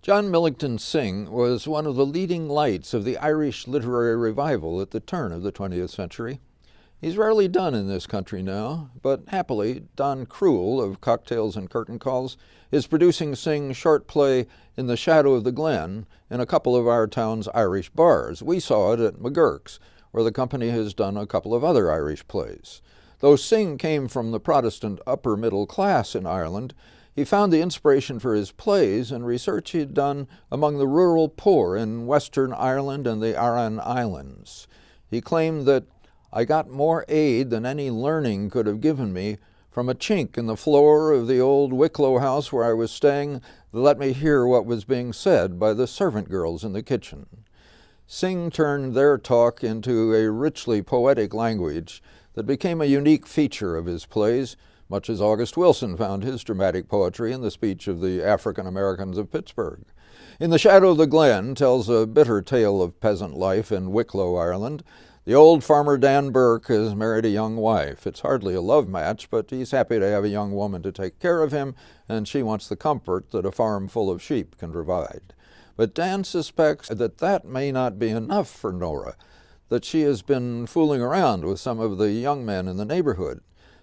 John Millington Synge was one of the leading lights of the Irish literary revival at the turn of the 20th century. He's rarely done in this country now, but happily, Don Cruel of Cocktails and Curtain Calls is producing Synge's short play In the Shadow of the Glen in a couple of our town's Irish bars. We saw it at McGurk's, where the company has done a couple of other Irish plays. Though Synge came from the Protestant upper middle class in Ireland, he found the inspiration for his plays in research he'd done among the rural poor in Western Ireland and the Aran Islands. He claimed that I got more aid than any learning could have given me from a chink in the floor of the old Wicklow house where I was staying that let me hear what was being said by the servant girls in the kitchen. Synge turned their talk into a richly poetic language that became a unique feature of his plays, much as August Wilson found his dramatic poetry in the speech of the African Americans of Pittsburgh. In the Shadow of the Glen tells a bitter tale of peasant life in Wicklow, Ireland. The old farmer Dan Burke has married a young wife. It's hardly a love match, but he's happy to have a young woman to take care of him, and she wants the comfort that a farm full of sheep can provide. But Dan suspects that that may not be enough for Nora, that she has been fooling around with some of the young men in the neighborhood.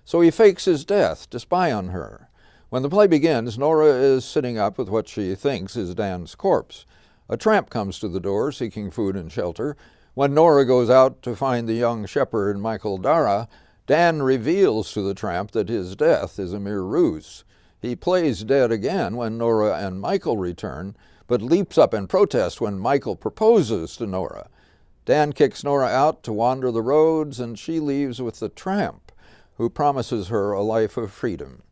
So he fakes his death to spy on her. When the play begins, Nora is sitting up with what she thinks is Dan's corpse. A tramp comes to the door seeking food and shelter. When Nora goes out to find the young shepherd Michael Dara, Dan reveals to the tramp that his death is a mere ruse. He plays dead again when Nora and Michael return, but leaps up in protest when Michael proposes to Nora. Dan kicks Nora out to wander the roads, and she leaves with the tramp, who promises her a life of freedom.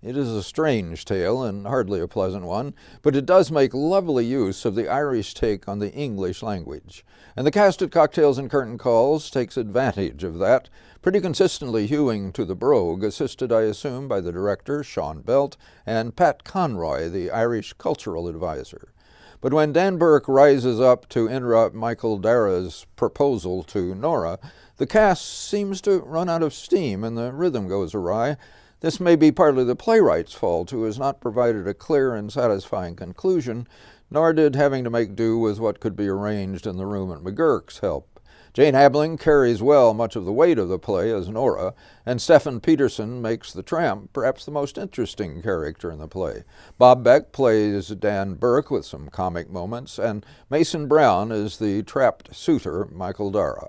It is a strange tale and hardly a pleasant one, but it does make lovely use of the Irish take on the English language. And the cast at Cocktails and Curtain Calls takes advantage of that, pretty consistently hewing to the brogue, assisted, I assume, by the director, Sean Belt, and Pat Conroy, the Irish cultural advisor. But when Dan Burke rises up to interrupt Michael Dara's proposal to Nora, the cast seems to run out of steam and the rhythm goes awry. This may be partly the playwright's fault, who has not provided a clear and satisfying conclusion, nor did having to make do with what could be arranged in the room at McGurk's help. Jane Habling carries well much of the weight of the play as Nora, and Stephen Peterson makes the tramp perhaps the most interesting character in the play. Bob Beck plays Dan Burke with some comic moments, and Mason Brown is the trapped suitor, Michael Dara.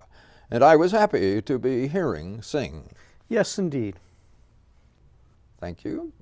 And I was happy to be hearing Synge. Yes, indeed. Thank you.